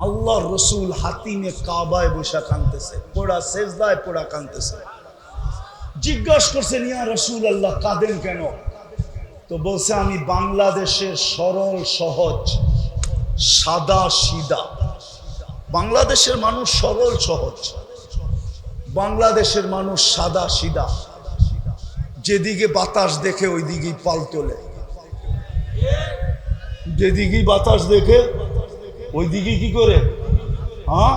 আল্লাহ রসুল হাতিমে কাবায় বসে কাঁদতেছে, পোড়া সেজদায় পোড়া কাঁদতেছে। জিজ্ঞাসা করছেন, ইয়া রসুল আল্লাহ কাঁদেন কেন? তো বলছে, আমি বাংলাদেশের সরল সহজ সাদা সিধা, বাংলাদেশের মানুষ সরল সহজ, বাংলাদেশের মানুষ সাদা সিধা, যেদিকে বাতাস দেখে ওই দিকেই পাল তোলে, যেদিকেই বাতাস দেখে ওই দিকে কি করে, হ্যাঁ,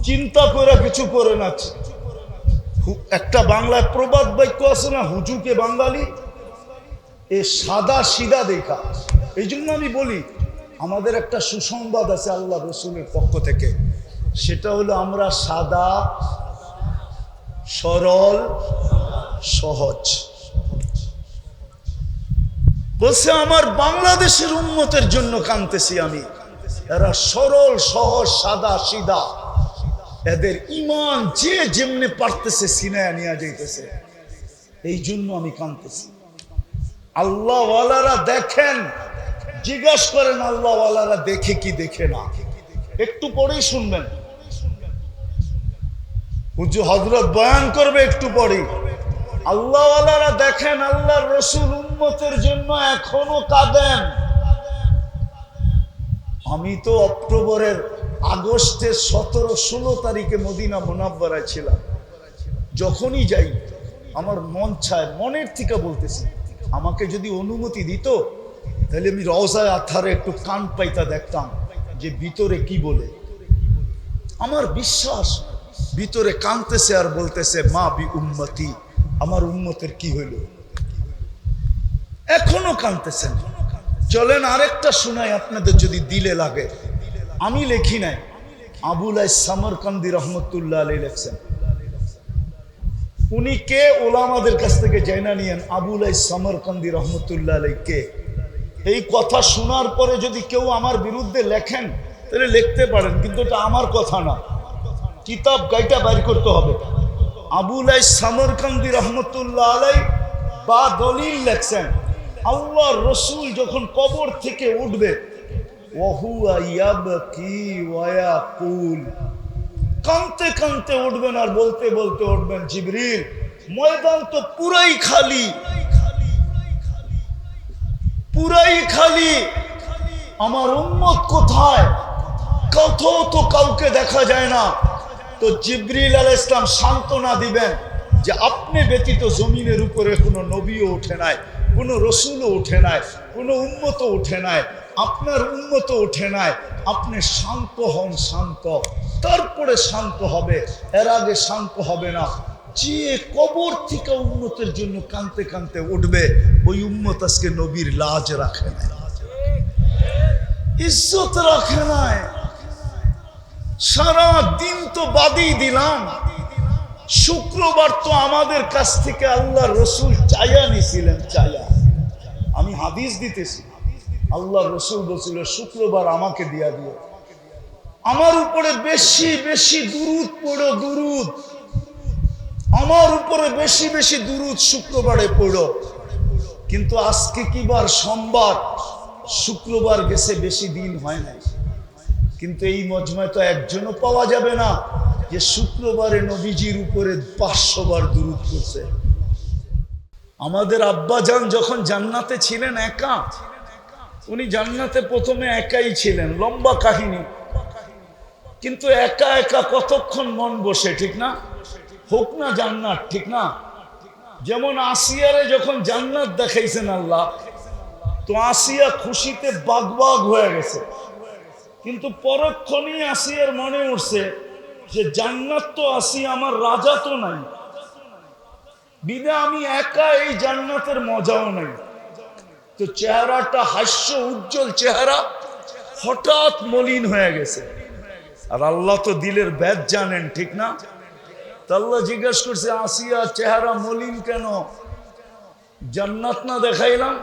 চিন্তা করে কিছু করে না। একটা বাংলায় প্রবাদ বাক্য আছে না, হুজুকে বাঙালি, এ সাদা সিধা দেখা। এই জন্য আমি বলি, আমাদের একটা সুসংবাদ আছে আল্লাহ রসুলের পক্ষ থেকে, সেটা হলো আমরা সাদা সরল সহজ। বলছে, আমার বাংলাদেশের উম্মতের জন্য কাঁদতেছি আমি, এরা সরল সহজ সাদা সিধা, এদের ইমান যে যেমনে পারতেছে সিনায়া নিয়ে যাইতেছে, এই জন্য আমি কাঁদতেছি। আল্লাহ ওয়ালারা দেখেন, জিজ্ঞাসা করেন আল্লাহ ওয়ালারা দেখে কি দেখে না, একটু পরেই শুনবেন, হুজুর হযরত বয়ান করবে একটু পরেই। আল্লাহ ওয়ালারা দেখেন, আল্লাহর রাসূল উম্মতের জন্য এখনো কাঁদেন। আমি তো অক্টোবরের আগস্টের 17-16 তারিখে মদিনা মুনাব্বারায় ছিলাম। যখনই যাই আমার মন চায়, মনের থেকে বলতেছি, আমাকে যদি অনুমতি দিত তাহলে আমি রওজায়ে আতহারে একটু কান পাইতা দেখতাম যে ভিতরে কি বলে। আমার বিশ্বাস ভিতরে কাঁদতেছে আর বলতেছে, মা বি উম্মতি, আমার উম্মতের কি হইল। এখনো কাঁদতেছেন। চলেন আরেকটা শোনাই আপনাদের যদি দিলে লাগে। আমি লেখি নাই, আবুল আইস সামরকান্দি রহমতুল্লাহ আলাইহি লেখছেন। উনি কে ওলামাদের কাছ থেকে জানা নিয়েন, আবুল আইস সামরকান্দি রহমতুল্লাহ আলাইহি কে। এই কথা শোনার পরে যদি কেউ আমার বিরুদ্ধে লেখেন তাহলে লিখতে পারেন, কিন্তু এটা আমার কথা না, কিতাব গাইটা বাইর করতে হবে। আবুল আইস সামরকান্দি রহমতুল্লাহ আলাইহি বা দলিল লেখছেন, আল্লাহ রসুল যখন কবর থেকে উঠবে, কাঁদতে কাঁদতে উঠবেন আর বলতে বলতে উঠবেন, জিবরিল ময়দান তো পুরাই খালি, পুরাই খালি, আমার উম্মত কোথায়? কোথাও তো কাউকে দেখা যায় না। তো জিবরিল আলাইহিস সালাম সান্ত্বনা দিবেন যে আপনি ব্যতীত জমিনের উপরে কোনো নবীও ওঠে নাই, কোনো রসুলও ওঠে নাই, কোনো উম্মতও ওঠে নাই, আপনার উম্মতও ওঠে নাই। আপনি শান্ত হন, শান্ত, তারপরে শান্ত হবে, এর আগে শান্ত হবে না। যে কবর থেকে উম্মতের জন্য কাঁদতে কাঁদতে উঠবে, ওই উম্মত আজকে নবীর লাজ রাখে নাই, ইজ্জত রাখে নাই। সারা দিন তো বাদই দিলাম, শুক্রবার তো আমাদের কাছ থেকে আল্লাহ রসুল চায়া নিছিলেন, চায়া। আমি হাদিস দিতেছি, আল্লাহ রসুল বলছিল শুক্রবার আমাকে দিয়া দিও, আমার উপরে বেশি বেশি দুরুদ পড়ো, দুরুদ আমার উপরে বেশি বেশি দুরুদ শুক্রবারে পড়ো। কিন্তু আজকে কি বার? সোমবার, শুক্রবার গেছে, বেশি দিন হয় নাই। কিন্তু এই মজমায় তো একজনও পাওয়া যাবে না যে শুক্রবারে নবীজির উপরে 500 বার দুরূদ করছে। আমাদের আব্বাজান যখন জান্নাতে ছিলেন একা, উনি জান্নাতে প্রথমে একাই ছিলেন, লম্বা কাহিনী, কিন্তু একা একা কতক্ষণ মন বসে, ঠিক না? হোক না জান্নাত, ঠিক না? যেমন আসিয়ারে যখন জান্নাত দেখাইছেন আল্লাহ, তো আসিয়া খুশিতে বাগবাগ হয়ে গেছে, কিন্তু পরক্ষণেই আসিয়ার মনে উঠছে যে জান্নাত তো আসি, আমার রাজা তো নাই, বিদে আমি একা, এই জান্নাতের মজাও নাই। তো চেহারাটা হাস্য উজ্জ্বল চেহারা হঠাৎ মলিন হয়ে গেছে। আর আল্লাহ তো দিলের ভেদ জানেন, ঠিক না? তো আল্লাহ জিজ্ঞাসা করছে, আসিয়া চেহারা মলিন কেন? জান্নাত না দেখাইলাম?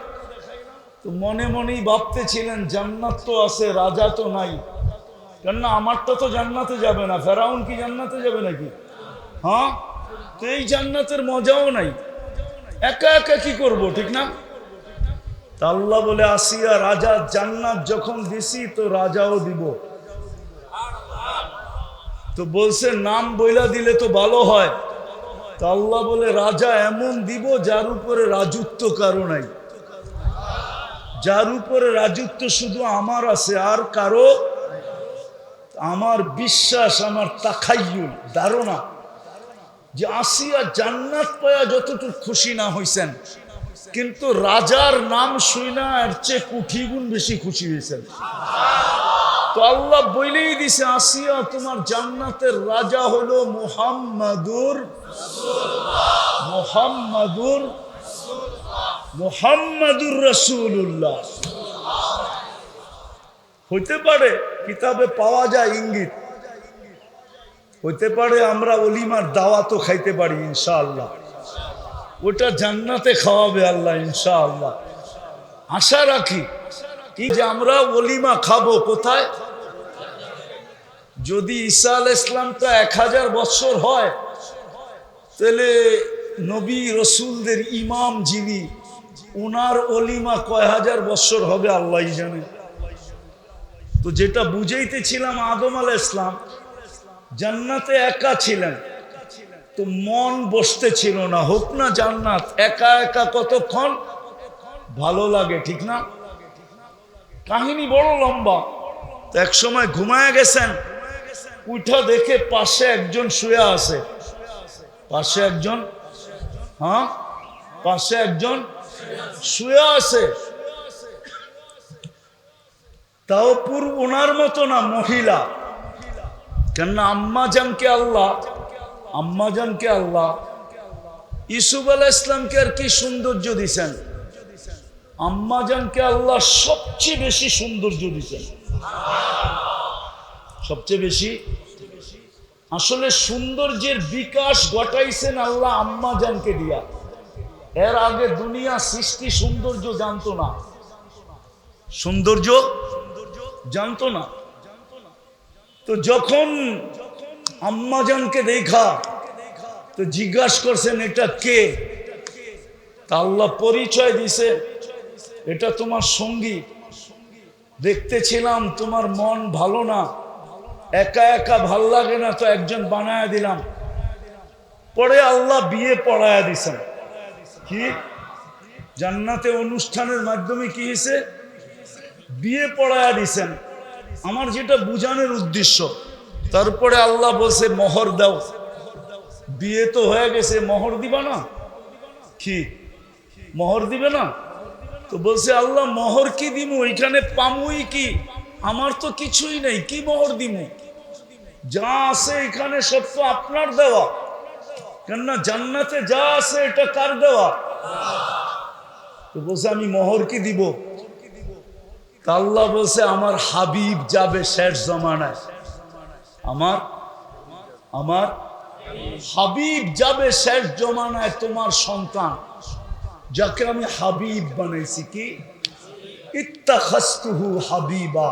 তো মনে মনেই ভাবতেছিলেন জান্নাত তো আছে, রাজা তো নাই, কেননা আমারটা তো জান্নাতে যাবে না, ফেরাউন কি জান্নাতে যাবে নাকি? হ্যাঁ, তো এই জান্নাতের মজাও নাই, একা একা কি করব, ঠিক না? তা আল্লাহ বলে, আসিয়া রাজা জান্নাত যখন দিছি তো রাজাও দিব, তো বলছে নাম বইলা দিলে তো ভালো হয়। তা আল্লাহ বলে রাজা এমন দিব যার উপরে রাজত্ব কারো নাই, যার উপরে রাজত্ব শুধু আমার আছে আর কারো। আমার বিশ্বাস, আমার তাখাইয়ুল ধারণা যে আসিয়া জান্নাত পায়া যতটুকু খুশি না হইছেন, কিন্তু রাজার নাম শুনা এর চেয়ে কোটি গুণ বেশি খুশি হয়েছেন। তো আল্লাহ বলেই দিছে আসিয়া তোমার জান্নাতের রাজা হলো মুহাম্মাদুর মুহাম্মাদুর মুহাম্মাদুর রাসূলুল্লাহ। হইতে পারে কিতাবে পাওয়া যায় ইঙ্গিত, হইতে পারে আমরা ওলিমার দাওয়াতও খাইতে পারি ইনশাআল্লাহ, ওটা জান্নাতে খাওয়াবে আল্লাহ ইনশাআল্লাহ। আশা রাখি কি যে আমরা ওলিমা খাবো কোথায়? যদি ঈসা আলাইহিস ইসলামটা 1000 বছর হয়, তাহলে নবী রসুলদের ইমাম যিনি, ওনার ওলিমা কয় হাজার বছর হবে আল্লাহই জানে। তো যেটা বুঝাইতেছিলাম, আদম আলাইহিস ইসলাম জান্নাতে একা ছিলেন, তো মন বসতে ছিল না। হোক না জান্নাত, একা একা কতক্ষণ ভালো লাগে, ঠিক না? কাহিনী বড় লম্বা। তো এক সময় ঘুমায় গেছেন, উঠা দেখে পাশে একজন শুয়ে আছে, পাশে একজন, হ্যাঁ পাশে একজন শুয়ে আছে। তাও পুরো ওনার মতো না, মহিলা। কেননা আম্মা জানকে আল্লাহ ইউসুফ আলাইহিস ইসলামকে আর কি সৌন্দর্য দিছেন, আম্মা জানকে আল্লাহ সবচেয়ে বেশি সৌন্দর্য দিছেন, সবচেয়ে বেশি। আসলে সৌন্দর্যের বিকাশ ঘটাইছেন আল্লাহ আম্মা জানকে দিয়া। এর আগে দুনিয়া সৃষ্টি সৌন্দর্য জানতো না, সৌন্দর্য জানতো না। তো যখন আম্মা জানকে দেখা, তো জিজ্ঞাসা করছেন এটা কে? তা আল্লাহ পরিচয় দিছে, এটা তোমার সঙ্গী। দেখতেছিলাম তোমার মন ভালো না, একা একা ভাল লাগে না, তো একজন বানায়া দিলাম। পরে আল্লাহ বিয়ে পড়ায়া দিছেন। কি জান্নাতে অনুষ্ঠানের মাধ্যমে কি হয়েছে? বিয়ে পড়ায়া দিছেন। আমার যেটা বুঝানোর উদ্দেশ্য, তারপরে আল্লাহ বলছে মোহর দাও। বিয়ে তো হয়ে গেছে, মোহর দিবা না? কি মোহর দিবে না? তো বলছে আল্লাহ মোহর কি দিমু, এখানে পামুই কি? আমার তো কিছুই নেই, কি মোহর দিমু? যা আছে এখানে সব তো আপনার দেওয়া। কেননা জান্নাতে যা আছে এটা কার দেওয়া? তো বলছে আমি মোহর কি দিব? তা আল্লাহ বলছে আমার হাবিব যাবে শেষ জমানায়, আমার হাবিব যাবে শেষ জমানায়, তোমার সন্তান যাকে আমি হাবিব বানাইছি। কি ইত্তাখাযতুহু হাবিবা,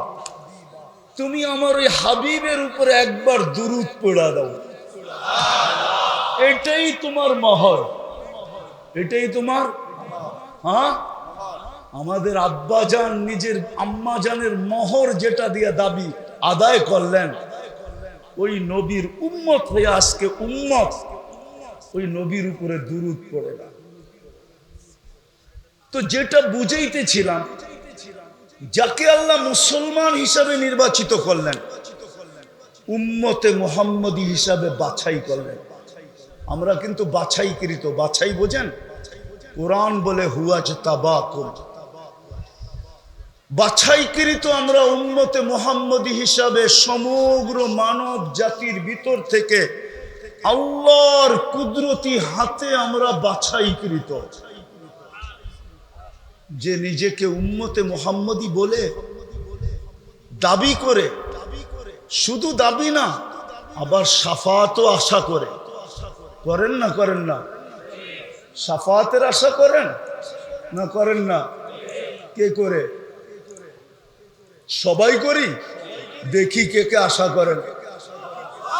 তুমি আমার ওই হাবিবের উপরে একবার দুরূদ পড়া দাও, এটাই তোমার মোহর, এটাই তোমার। হ্যাঁ, আমাদের আব্বাজান নিজের আম্মাজানের মোহর যেটা দিয়ে দাবি আদায় করলেন, ওই নবীর উম্মত হয়ে আজকে উম্মত ওই নবীর উপরে দুরূদ পড়ে না। তো যেটা বুঝাইতেছিলাম, যাকে আল্লাহ মুসলমান হিসাবে নির্বাচিত করলেন, উম্মতে মুহাম্মদী হিসাবে বাছাই করলেন। আমরা কিন্তু বাছাইকৃত, বাছাই বোঝেন? কোরআন বলে হুয়াজতাবাকুম, বাছাইকৃত আমরা উম্মতে মুহাম্মদী হিসাবে সমগ্র মানব জাতির ভিতর থেকে আল্লাহর কুদরতি হাতে আমরা বাছাইকৃত। যে নিজেকে উম্মতে মুহাম্মদী বলে দাবি করে, শুধু দাবি না, আবার শাফাতও আশা করে। করেন না করেন না? শাফাতের আশা করেন না করেন না? কে করে? সবাই করি, দেখি কে কে আশা করেন।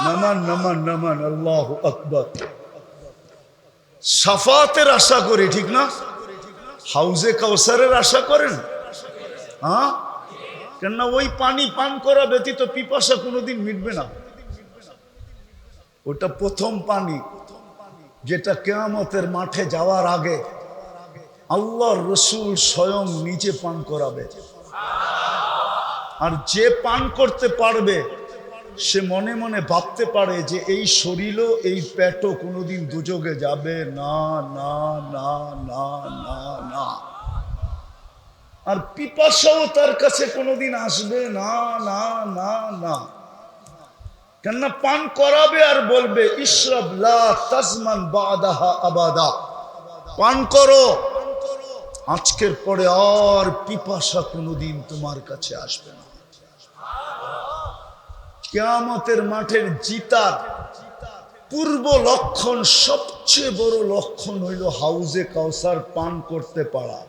নামান নামান নামান, আল্লাহু আকবার। শাফাতের আশা করি, ঠিক না? হাউজে কাউসারের আশা করেন? হ্যাঁ, কেননা ওই পানি পান করা ব্যতীত পিপাসা কোনোদিন মিটবে না। ওটা প্রথম পানি, যেটা কিয়ামতের মাঠে যাওয়ার আগে আল্লাহর রসুল স্বয়ং নিজে পান করাবে। আর যে পান করতে পারবে সে মনে মনে ভাবতে পারে যে এই শরীরও এই পেটও কোনোদিন দুযোগে যাবে না, না, না, না, না, না। আর পিপাসাও তার কাছে কোনোদিন আসবে না, না, না, না। কেননা পান করাবে আর বলবে ইশরাব লা তাজমান বাদাহা আবাদা, পান করো, আজকের পরে আর পিপাসা কোনোদিন তোমার কাছে আসবে না। কিয়ামতের মাঠের জিতার পূর্ব লক্ষণ, সবচেয়ে বড় লক্ষণ হইল হাউজে কাউসার পান করতে পারা।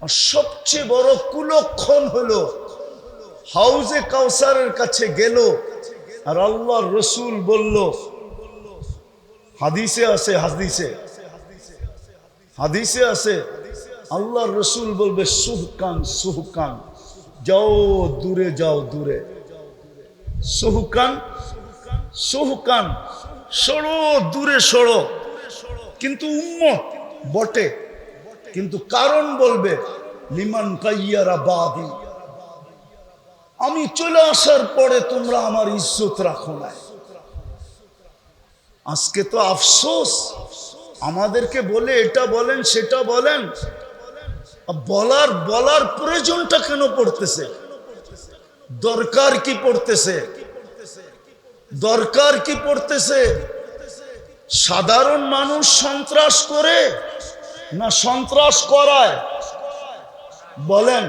আর সবচেয়ে বড় কুলক্ষণ হলো হাউজে কাউসারের কাছে গেল আর আল্লাহর রসুল বলল, হাদিসে আছে, হাদিসে আছে, আল্লাহর রসুল বলবে সুহকান সুহকান, যাও দূরে, যাও দূরে, সুহকান সুহকান, সরো দূরে সরো। কিন্তু উম্মত বটে, কিন্তু কারণ বলবে লিমান কাইয়ারা বাদি, আমি চলে আসার পরে তোমরা আমার ইজ্জত রাখো না। আজকে তো আফসোস, আমাদেরকে বলে এটা বলেন সেটা বলেন, বলার প্রয়োজনটা কেন পড়তেছে? দরকার কি পড়তেছে? দরকার কি পড়তেছে? সাধারণ মানুষ সন্ত্রাস করে না সন্ত্রাস করায়? বলেন,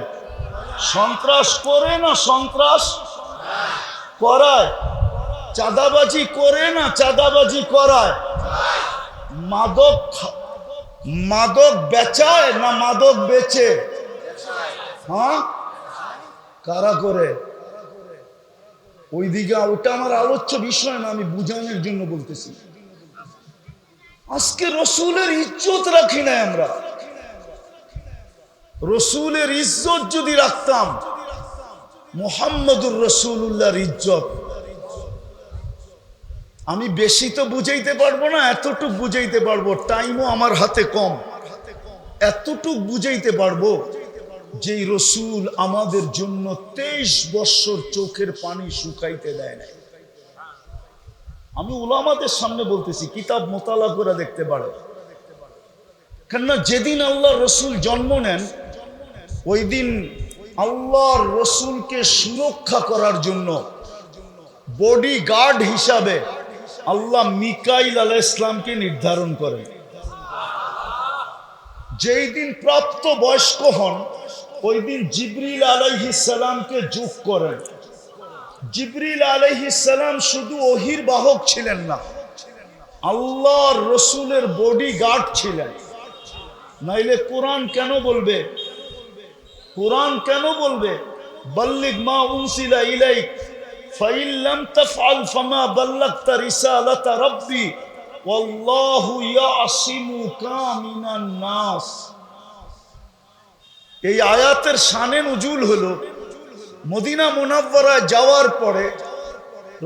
সন্ত্রাস করে না সন্ত্রাস করায়? চাঁদাবাজি করে না চাঁদাবাজি করায়? মাদক বেচায় না মাদক বেচে? হ্যাঁ, কারা করে? ওইদিকে ওটা আমার আলোচ্য বিষয় না, আমি বুঝানোর জন্য বলতেছি। আজকে রসুলের ইজ্জত রাখি না আমরা। রসুলের ইজ্জত যদি রাখতাম, মুহাম্মদুর রাসূলুল্লাহর ইজ্জত, আমি বেশি তো বুঝাইতে পারবো না, এতটুক বুঝাইতে পারবো, টাইমও আমার হাতে কম। এতটুক বুঝাইতে পারবো যে রসুল আমাদের জন্য 23 বছর চোখের পানি শুকাইতে দেয় নাই। আমি উলামাদের সামনে বলতেছি, কিতাব মোতালা করে দেখতে পারে। কেননা যেদিন আল্লাহ রসুল জন্ম নেন, ওই দিন আল্লাহর রসুলকে সুরক্ষা করার জন্য বডি গার্ড হিসাবে আল্লাহ মিকাইল আলাইহিস সালামকে নির্ধারণ করেন। যেই দিন প্রাপ্ত বয়স্ক হন, ওই দিন জিবরিল আলাইহিস সালামকে যোগ করেন। জিবরিল আলাইহিস সালাম শুধু ওহির বাহক ছিলেন না, আল্লাহর রসুলের বডি গার্ড ছিলেন। নাইলে কোরআন কেন বলবে, কোরআন কেন বলবে বাল্লিগ মা উনসিলা ইলাইক ফাইন লাম তাফআল ফামা বাল্লাগতা রিসালাতা রাব্বি ওয়াল্লাহু ইয়াসিমুকা মিনান নাস। এই আয়াতের শানে নুজুল হলো মদিনা মুনাওয়ারায় যাওয়ার পরে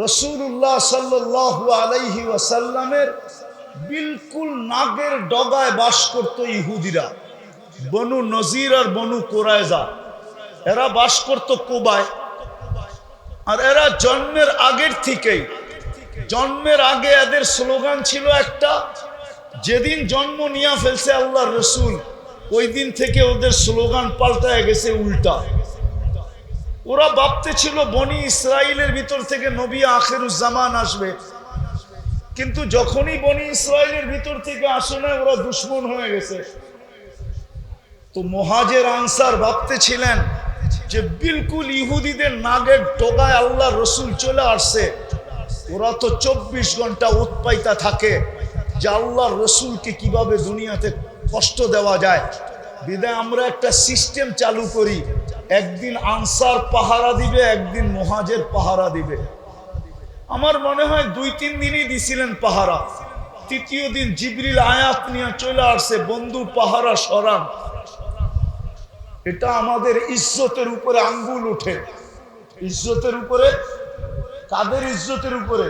রাসূলুল্লাহ সাল্লাল্লাহু আলাইহি ওয়াসাল্লামের বিলকুল নাগের ডগায় বাস করত ইহুদিরা, বনু নজির আর বনু কুরাইজা। এরা বাস করত কুবায়। আর এরা জন্মের আগের থেকেই, জন্মের আগে এদের স্লোগান ছিল একটা, যেদিন জন্ম নিয়ে ফেলছে আল্লাহর রসুল, ওই দিন থেকে ওদের স্লোগান পাল্টায় গেছে উল্টা। ওরা ভাবতে ছিল বনি ইসরাইলের ভিতর থেকে নবী আখিরুজ্জামান আসবে, কিন্তু যখনই বনি ইসরাইলের ভিতর থেকে আসে না, ওরা দুশ্মন হয়ে গেছে। তো মুহাজির আনসার ভাবতে ছিলেন যে বিলকুল ইহুদিদের নাগের ডগায় আল্লাহ রসুল চলে আসছে। ওরা তো 24 ঘন্টা উৎপাইতা থাকে যে আল্লাহ রসুলকে কিভাবে দুনিয়াতে কষ্ট দেওয়া যায়। বিদায় আমরা একটা সিস্টেম চালু করি, একদিন আনসার পাহারা দিবে, একদিন মুহাজির পাহারা দিবে। আমার মনে হয় 2-3 দিনই দিছিলেন পাহারা। তৃতীয় দিন জিবরিল আয়াত নিয়ে চলে আসছে, বন্ধু পাহারা সরান। এটা আমাদের ইজ্জতের উপরে আঙ্গুল উঠে। ইজ্জতের উপরে, কাদের ইজ্জতের উপরে?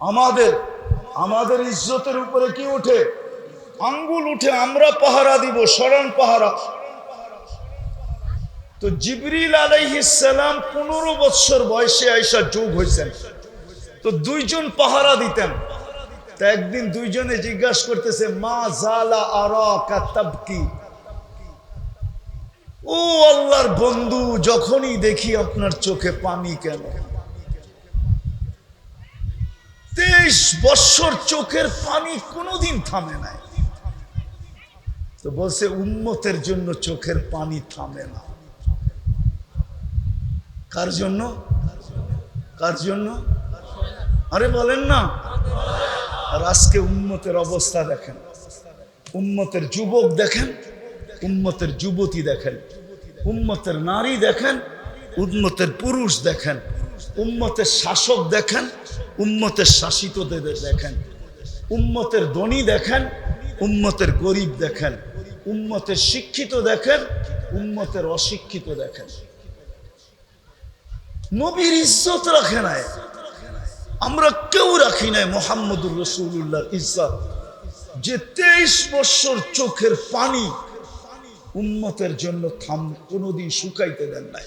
আমাদের আমাদের ইজ্জতের উপরে কি ওঠে? আঙ্গুল উঠে। আমরা পাহারা দিব, সরান পাহারা। তো জিবরিল আলাইহিস সালাম 15 বছর বয়সে আয়েশা যোগ হয়েছেন। তো দুইজন পাহারা দিতেন। তা একদিন দুইজনে জিজ্ঞাসা করতেছে, মা জালা আরাকা তাবকি, ও আল্লাহর বন্ধু, যখনই দেখি আপনার চোখে পানি কেন? 23 বছর চোখের পানি কোনোদিন থামে নাই। তো বলছে, উম্মতের জন্য চোখের পানি থামে না। কার জন্য? কার জন্য? আরে বলেন না। আর আজকে উম্মতের অবস্থা দেখেন, উম্মতের যুবক দেখেন, উম্মতের যুবতী দেখেন, উম্মতের নারী দেখেন, উম্মতের পুরুষ দেখেন, উম্মতের শাসক দেখেন, উম্মতের শাসিতদের দেখেন, উম্মতের ধনী দেখেন, উম্মতের গরিব দেখেন, উম্মতের শিক্ষিত দেখেন, উম্মতের অশিক্ষিত দেখেন। নবীর ইজ্জত রাখে নাই, আমরা কেউ রাখি নাই মুহাম্মদুর রাসূলুল্লাহর ইজ্জত। যে 23 বছর চোখের পানি উম্মতের জন্য কোনোদিন শুকাইতে দেন নাই।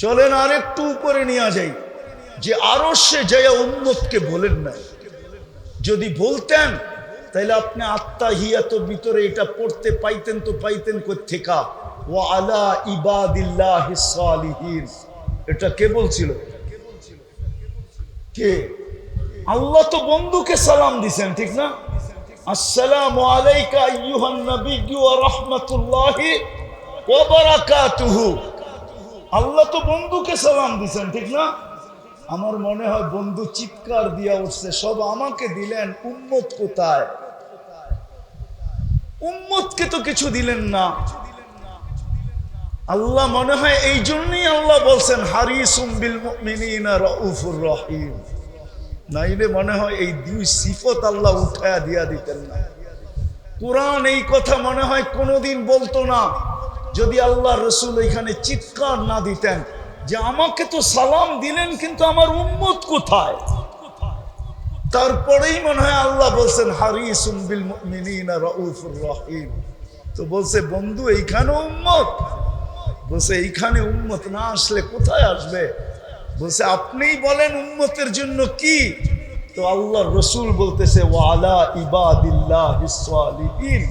চলেন আর একটু উপরে নিয়ে যাই, যে আরো সে যায় উম্মতকে বলেন নাই। যদি বলতেন তাহলে আপনি আত্তাহিয়াতুর ভিতরে এটা পড়তে পাইতেন, তো পাইতেন কোত্থেকা? ওয়া আলা ইবাদিল্লাহিস সালিহিন। এটা কে বলছিল? কে? আল্লাহ তো বন্ধুকে সালাম দিছেন, ঠিক না? আসসালামু আলাইকা আইয়ুহান নাবিয়্যু ওয়া রাহমাতুল্লাহি ওয়া বারাকাতুহু। আল্লাহ তো বন্ধুকে সালাম দিছেন, ঠিক না? আমার মনে হয় বন্ধু চিৎকার দিয়া উঠছে, সব আমাকে দিলেন, উম্মত কোথায়? উম্মতকে তো কিছু দিলেন না। আল্লাহ মনে হয় এই জন্যই আল্লাহ বলছেন হারিসুম বিল মুমিনিনা রাউফুর রহিম। নাইলে মনে হয় এই দুই সিফত আল্লাহ উঠায়া দিয়া দিতেন না। কোরআন এই কথা মনে হয় কোনোদিন বলতো না যদি আল্লাহ রসুল এখানে চিৎকার না দিতেন যে আমাকে তো সালাম দিলেন, কিন্তু আমার উম্মত কোথায়? তারপরেই মনে হয় আল্লাহ বলছেন হারিসুম বিল মুমিনিনা রাউফুর রহিম। তো বলছে বন্ধু এইখানে উম্মত, বলছে এইখানে উম্মত না আসলে কোথায় আসবে? বলছে আপনিই বলেন উম্মতের জন্য কি? তো আল্লাহর রসুল বলতেছে ওয়ালা ইবাদিল্লাহিস সালিহিন,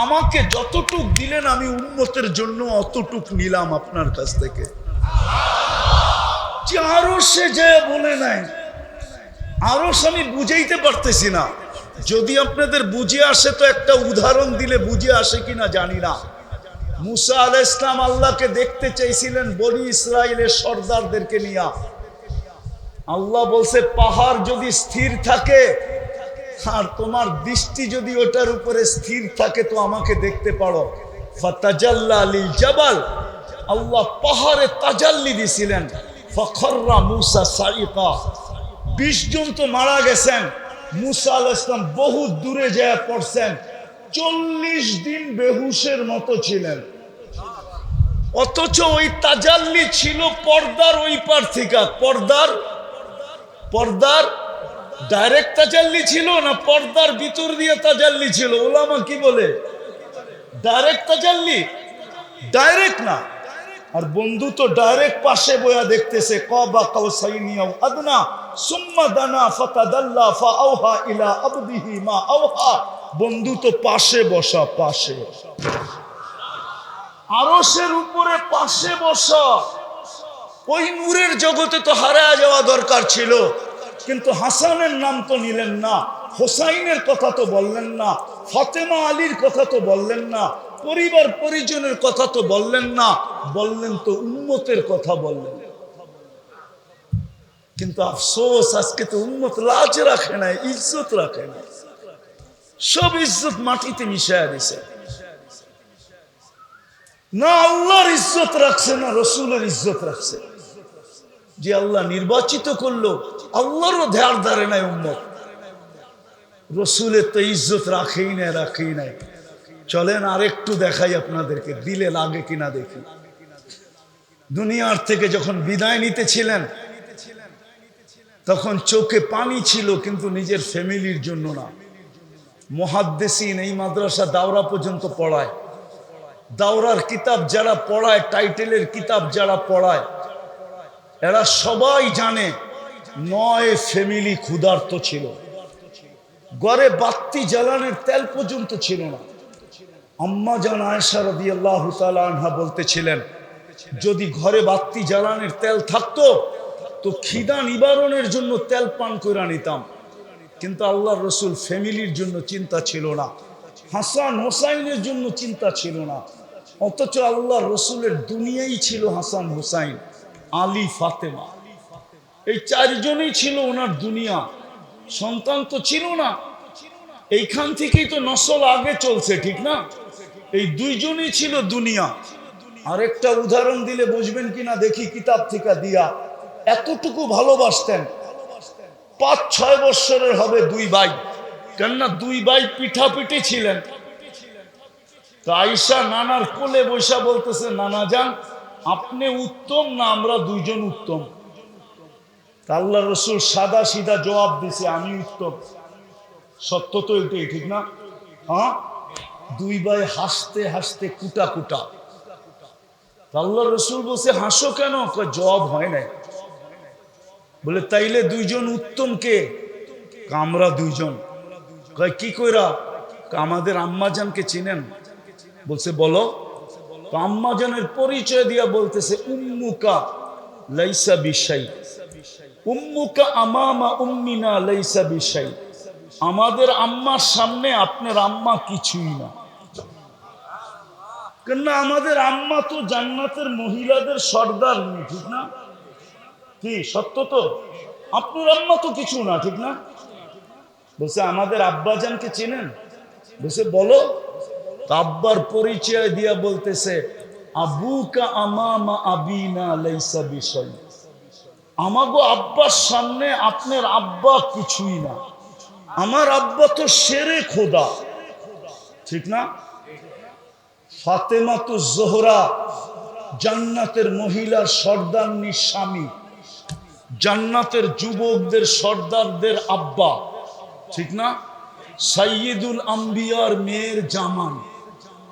আমাকে যতটুক দিলেন আমি উম্মতের জন্য অতটুক নিলাম আপনার কাছ থেকে। যে আরো সে যে বলে নাই, আরো আমি বুঝাইতে পারতেছি না। যদি আপনাদের বুঝে আসে তো একটা উদাহরণ দিলে বুঝে আসে কিনা জানি না। মুসা আলাইহিস সালাম আল্লাহকে দেখতে চাইছিলেন বনি ইসরাইলের সর্দারদেরকে নিয়ে। আল্লাহ বলছে পাহাড় যদি স্থির থাকে আর তোমার দৃষ্টি যদি ওটার উপরে স্থির থাকে তো আমাকে দেখতে পারো। ফাতাজাল্লা লিল জাবাল, আল্লাহ পাহাড়ে তাজাল্লি দিছিলেন। ফাখররা মুসা সাইকা, 20 জন তো মারা গেছেন। মুসা আলাইহিস সালাম বহু দূরে যায় পড়ছেন, 40 দিন বেহুশের মতো ছিলেন। অথচ ওই তাজাল্লি ছিল পর্দার ওই পার থেকে। পর্দার ডাইরেক্ট তাজাল্লি ছিল না পর্দার ভিতর দিয়ে তাজাল্লি ছিল? ওলামা কি বলে? ডাইরেক্ট তাজাল্লি, ডাইরেক্ট না। আর বন্ধু তো ডাইরেক্ট পাশে বয়া দেখতেছে, কাবা কাউসাইনি আও আদনা সুম্মা দানা ফাতাদাল্লা ফাআওহা ইলা আবদিহি মা আওহা। বন্ধু তো পাশে বসা, পাশে আরশের উপরে পাশে বসা। ওই নূরের জগতে তো হারায়া যাওয়া দরকার ছিল, কিন্তু হাসানের নাম তো নিলেন না, হোসাইনের কথা তো বললেন না, ফাতেমা আলীর কথা তো বললেন না, পরিবার পরিজনের কথা তো বললেন না, বললেন তো উম্মতের কথা বললেন। কিন্তু আফসোস আজকে তো উম্মত লাজ রাখে না, ইজ্জত রাখে না, সব ইজ্জত মাটিতে মিশায়া দিছে। না আল্লাহর ইজ্জত রাখছে, না রসুলের ইজ্জত রাখছে। যে আল্লাহ নির্বাচিত করলো আল্লাহরও ধ্যার ধারে নাই উম্মত, রসুলের তো ইজ্জত রাখেই নাই। চলেন আরেকটু দেখাই আপনাদেরকে, দিলে লাগে কিনা দেখি। দুনিয়ার থেকে যখন বিদায় নিতেছিলেন তখন চোখে পানি ছিল, কিন্তু নিজের ফ্যামিলির জন্য না। মুহাদ্দিসিন এই মাদ্রাসা দাওরা পর্যন্ত পড়ায়। দাওরার কিতাব যারা পড়ায়, টাইটেলের কিতাব যারা পড়ায়, এরা সবাই জানে 9 ফ্যামিলি ক্ষুধার্ত ছিল। ঘরে বাতি জ্বালানোর তেল পর্যন্ত ছিল না। আম্মা জান আয়েশা রাদিয়াল্লাহু তাআলা আনহা বলতেছিলেন, যদি ঘরে বাতি জ্বালানোর তেল থাকতো তো খিদা নিবারণের জন্য তেল পান করে নিতাম। কিন্তু আল্লাহর রসুল ফ্যামিলির জন্য চিন্তা ছিল না, হাসান হোসাইনের জন্য চিন্তা ছিল না। অথচ আল্লাহর রসুলের দুনিয়াই ছিল হাসান হোসাইন, আলী, ফাতেমা। এই 4 জনই ছিল ওনার দুনিয়া। সন্তান তো ছিল না, এইখান থেকেই তো নসল আগে চলছে, ঠিক না? এই 2 জনই ছিল দুনিয়া। আরেকটা উদাহরণ দিলে বুঝবেন কিনা দেখি কিতাব থেকে দিয়া। এতটুকু ভালোবাসতেন, 5-6 বৎসরের হবে 2 ভাই। কেননা 2 ভাই পিঠাপিঠি ছিলেন। তো আয়েশা নানার কোলে বৈশা বলতেছে, নানা যান আপনি উত্তম না আমরা 2 জন উত্তম? আল্লাহ রসুল সাদা সিধা জবাব দিছে, আমি উত্তম। সত্য তো এটাই, ঠিক না? হ্যাঁ, 2 ভাই হাসতে হাসতে কুটা কুটা। আল্লাহ রসুল বলছে, হাসো কেন? জবাব হয় নাই। বলে তাইলে 2 জন উত্তম কে? আমরা 2 জন। কয় কি কইরা? আমাদের আম্মাজানকে চিনেন? বলছে বলো। আম্মাজানের পরিচয় দিয়া বলতেছে, উম্মুকা লাইসা বিশাই, উম্মুকা আমামা উম্মিনা লাইসা বিশাই। আমাদের আম্মার সামনে আপনার আম্মা কিছুই না। কেননা আমাদের আম্মা তো জান্নাতের মহিলাদের সর্দার, ঠিক না? কি সত্য তো? আপনার আম্মা তো কিছু না, ঠিক না? বলছে আমাদের আব্বাজানকে চেনেন? বলছে বলো। আব্বার পরিচয় দিয়া বলতেছে, আবুকা আমামা আবিনা লাইসা বিশাই। আমাগো আব্বার সামনে আপনার আব্বা কিছুই না। আমার আব্বা তো শেরে খোদা, ঠিক না? ফাতেমা তো জোহরা জান্নাতের মহিলার সর্দারনি স্বামী, জান্নাতের যুবকদের সর্দারদের আব্বা, ঠিক না? সাইয়্যিদুল আম্বিয়ার মেয়ের জামান,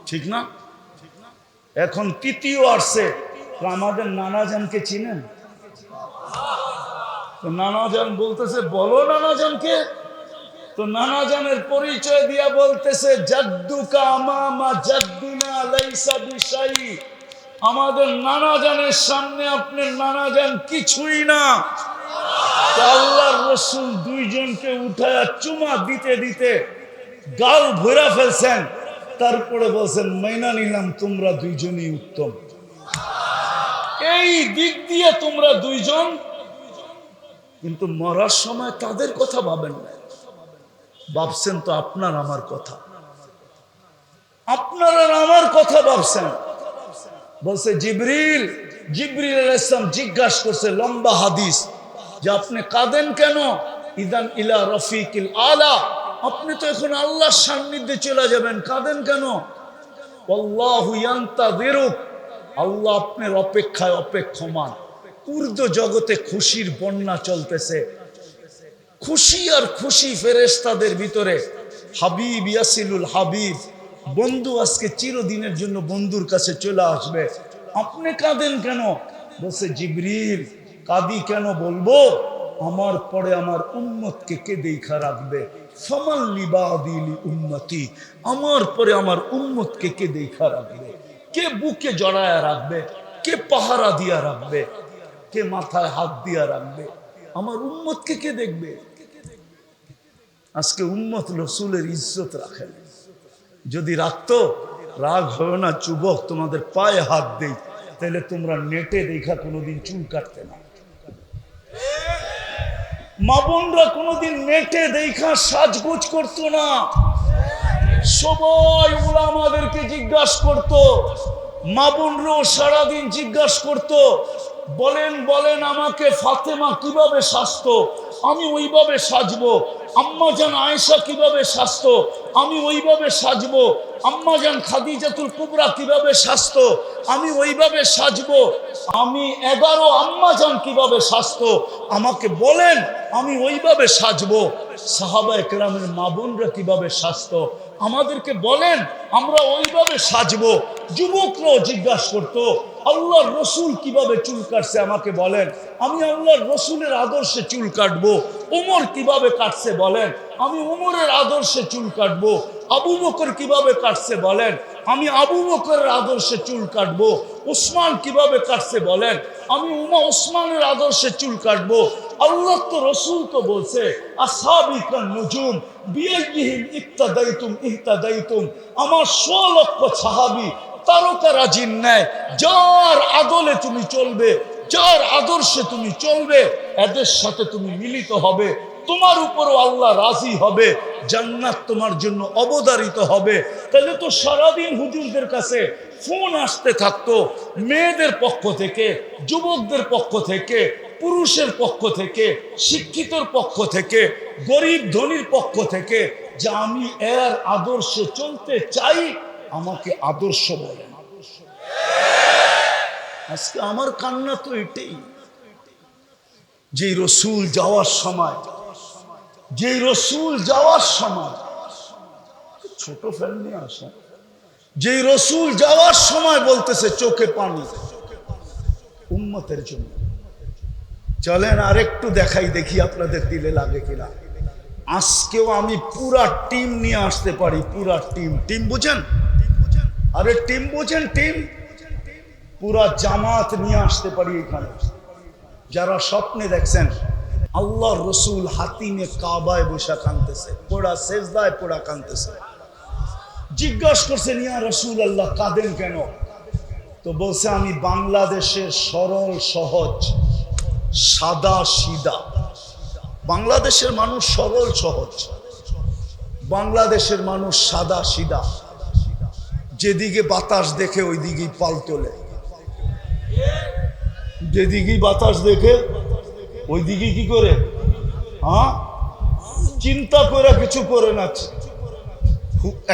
ঠিক না? এখন তৃতীয় আসছে, আমাদের নানাজানকে চিনেন? তো নানাজান বলতেছে বলো নানাজানকে। তো নানাজানের পরিচয় দিয়া বলতেছে, জাদ্দুকা আমামা জাদ্দিনা লাইসা বিশাই। আমাদের নানাজানের সামনে আপনার নানাজান কিছুই না। আল্লাহর রাসূল 2 জনকে উঠায়া চুমা দিতে দিতে গাল ভরা ফেলছেন। তারপরে বলছেন, মাইনা নিলাম তোমরা 2 জনই উত্তম। এই দিক দিয়ে তোমরা 2 জন। কিন্তু মরার সময় তাদের কথা ভাবেন না, ভাবছেন তো আপনার আমার কথা। আপনার আর আমার কথা ভাবছেন। বলছে জিবরিল আলাইহিস সালাম জিজ্ঞাসা করছে, লম্বা হাদিস, যে আপনি কাঁদেন কেন? ইদান ইলা রফিকিল আলা, আপনি তো এখন আল্লাহর সান্নিধ্যে চলে যাবেন, কাঁদেন কেন? আল্লাহু ইয়ান্তাযিরুক, আল্লাহ আপনার অপেক্ষায় অপেক্ষমান। উর্দু জগতে খুশির বন্যা চলতেছে, খুশি আর খুশি ফেরেশতাদের ভিতরে। হাবিব ইয়াসিলুল হাবিব, বন্ধু আজকে চিরদিনের জন্য বন্ধুর কাছে চলে আসবে। আপনি কাঁদেন কেন? বলছে জিবরিল, কাঁদি কেন বলবো? আমার পরে আমার উম্মতকে কে দেখা রাখবে? ফামাল লিবাদিলি উম্মতি, আমার পরে আমার উম্মতকে কে দেখা রাখবে? কে বুকে জড়ায়া রাখবে? কে পাহারা দিয়া রাখবে? কে মাথায় হাত দিয়া রাখবে? আমার উম্মতকে কে দেখবে? আজকে উম্মত রসুলের ইজ্জত রাখেন। যদি রাখতো, রাগ হয় না যুবক, তোমাদের পায়ে হাত দেই, তাহলে তোমরা নেটে দেখা কোনোদিন চুল কাটতে না। মা বোনরা কোনোদিন নেটে দেখা সাজগোজ করতো না। সবাই উলামাদেরকে জিজ্ঞাসা করতো, মা বোনরাও সারাদিন জিজ্ঞাসা করতো, বলেন বলেন আমাকে ফাতেমা কিভাবে সাজতো, আমি ওইভাবে সাজবো। আম্মাজান আয়েশা কিভাবে সাজতো, আমি ওইভাবে সাজবো। আম্মাজান খাদিজাতুল কুবরা কিভাবে সাজতো, আমি ওইভাবে সাজবো। আমি 11 আম্মাজান কিভাবে সাজতো, আমাকে বলেন, আমি ওইভাবে সাজবো। সাহাবায়ে কেরামের মা বোনরা কিভাবে সাজতো, আমাদেরকে বলেন, আমরা ওইভাবে সাজবো। যুবকরাও জিজ্ঞাসা করতো, আল্লাহর রসুল কিভাবে চুল কাটছে, আমাকে বলেন, আমি আল্লাহর রসুলের আদর্শে চুল কাটবো। ওমর কিভাবে কাটছে বলেন, আমি ওমরের আদর্শে চুল কাটবো। আবু বকর কিভাবে কাটছে বলেন, আমি আবু বকরের আদর্শে চুল কাটবো। উসমান কিভাবে কাটছে বলেন, আমি উসমানের আদর্শে চুল কাটবো। আল্লাহ তো রসুল তো বলছে, আসহাবিকান নুজুম বিআইহিম ইক্তাদাইতুম ইহতাদাইতুম, আমার 100 লক্ষ সাহাবী তারকারাজির ন্যায়, যার আদলে তুমি চলবে, যার আদর্শে তুমি চলবে, এদের সাথে তুমি মিলিত হবে, তোমার উপরও আল্লাহ রাজি হবে, জান্নাত তোমার জন্য অবধারিত হবে। তাহলে তো সারাদিন হুজুরদের কাছে ফোন আসতে থাকতো, মেয়েদের পক্ষ থেকে, যুবকদের পক্ষ থেকে, পুরুষের পক্ষ থেকে, শিক্ষিতর পক্ষ থেকে, গরিব ধনীর পক্ষ থেকে, যে আমি এর আদর্শে চলতে চাই, আমাকে আদর্শ বলেন। আজকে আমার কান্না তো এটাই, যে রসুল যাওয়ার সময়, যে রসুল যাওয়ার সময়, ছোট ফ্যান নিয়ে আসা, যে রসুল যাওয়ার সময় বলতেছে চোখে পানি উম্মতের জন্য। চলেন আরেকটু দেখাই, দেখি আপনাদের দিলে লাগে কিনা। আজকেও আমি পুরা টিম নিয়ে আসতে পারি, পুরা টিম। টিম বুঝেন? আরে টিম বুঝেন? টিম পুরা জামাত নিয়ে আসতে পারি এখানে। যারা স্বপ্নে দেখছেন আল্লাহর রসুল হাতিমে কাবায় বসে কাঁদতেছে, পোড়া সেজদায় পোড়া কাঁদতেছে, জিজ্ঞাসা করছেন, ইয়া রসুল আল্লাহ কাঁদেন কেন? তো বলছে, আমি বাংলাদেশের সরল সহজ সাদা সিধা, বাংলাদেশের মানুষ সরল সহজ, বাংলাদেশের মানুষ সাদা সিধা, যেদিকে বাতাস দেখে ওই দিকেই পাল তোলে, যেদিকেই বাতাস দেখে ওই দিকে কি করে, হ্যাঁ, চিন্তা করে কিছু করে না।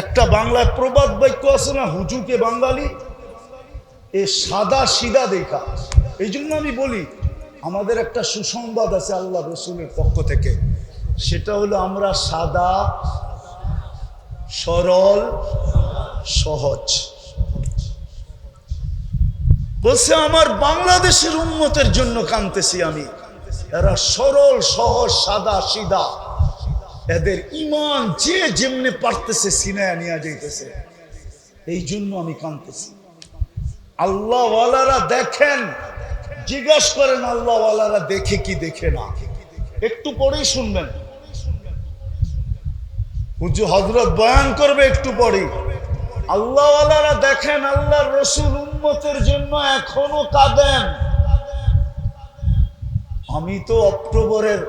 একটা বাংলায় প্রবাদ বাক্য আছে না, হুজুকে বাঙালি, এ সাদা সিধা দেখা। এই জন্য আমি বলি, আমাদের একটা সুসংবাদ আছে আল্লাহ রসুলের পক্ষ থেকে, সেটা হলো আমরা সাদা সরল সহজ। বলছে, আমার বাংলাদেশের উম্মতের জন্য কাঁদতেছি আমি, এরা সরল সহজ সাদা সিধা, এদের ইমান যে যেমনে পারতেছে সিনায় নিয়ে যাইতেছে, এই জন্য আমি কাঁদতেছি। আল্লাহ ওয়ালারা দেখেন, জিজ্ঞাসা করেন আল্লাহ ওয়ালারা দেখে কি দেখে না, একটু পরেই শুনবেন, হুজুর হযরত বয়ান করবে একটু পরেই। আল্লাহ ওয়ালারা দেখেন, আল্লাহর রসুল উম্মতের জন্য এখনো কাঁদেন। আমি তো অক্টোবরের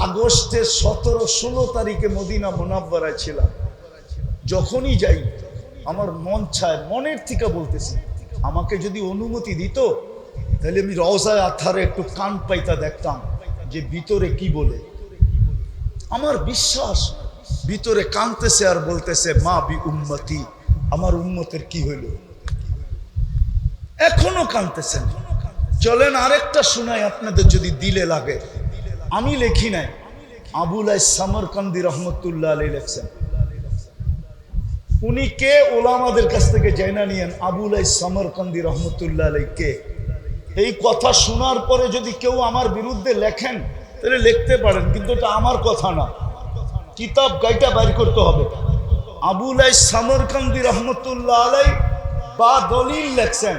আগস্টের 17-16 তারিখে মদিনা মুনাব্বারায় ছিলাম। যখনই যাই আমার মন চায়, মনের থেকে বলতেছি, আমাকে যদি অনুমতি দিত তাহলে আমি রওজায়ে আতহারে একটু কান পাইতা দেখতাম যে ভিতরে কি বলে। আমার বিশ্বাস ভিতরে কানতেছে আর বলতেছে, মা বি উম্মতি, আমার উম্মতের কি হইল, এখনো কানতেছেন। চলেন আরেকটা শোনাই আপনাদের যদি দিলে লাগে। আমি লেখি নাই, আবুল সামরকান্দি রহমতুল্লাহ আলাইহি লেখছেন। উনি কে ওলামাদের কাছ থেকে জেনে নিয়েন, আবুল সামরকান্দি রহমতুল্লাহ আলাইহি কে। এই কথা শোনার পরে যদি কেউ আমার বিরুদ্ধে লেখেন তাহলে লিখতে পারেন, কিন্তু এটা আমার কথা না, কিতাব গাইটা বাইর করতে হবে। আবুল সামরকান্দি রহমতুল্লাহ আলাইহি বা দলিল লেখছেন,